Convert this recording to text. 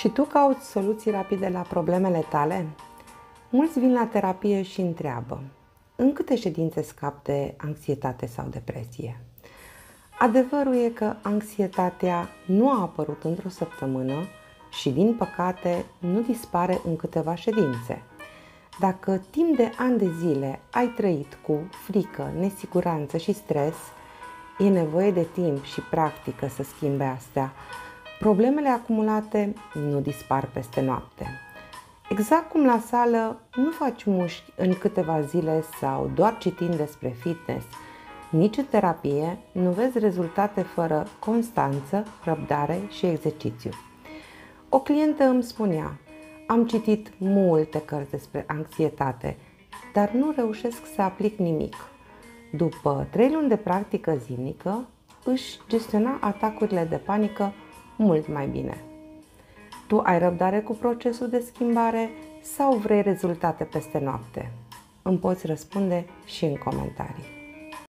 Și tu cauți soluții rapide la problemele tale? Mulți vin la terapie și întreabă: în câte ședințe scap de anxietate sau depresie? Adevărul e că anxietatea nu a apărut într-o săptămână și, din păcate, nu dispare în câteva ședințe. Dacă timp de ani de zile ai trăit cu frică, nesiguranță și stres, e nevoie de timp și practică să schimbe astea. Problemele acumulate nu dispar peste noapte. Exact cum la sală nu faci mușchi în câteva zile sau doar citind despre fitness, nici în terapie nu vezi rezultate fără constanță, răbdare și exercițiu. O clientă îmi spunea: am citit multe cărți despre anxietate, dar nu reușesc să aplic nimic. După 3 luni de practică zilnică, își gestiona atacurile de panică mult mai bine. Tu ai răbdare cu procesul de schimbare sau vrei rezultate peste noapte? Îmi poți răspunde și în comentarii.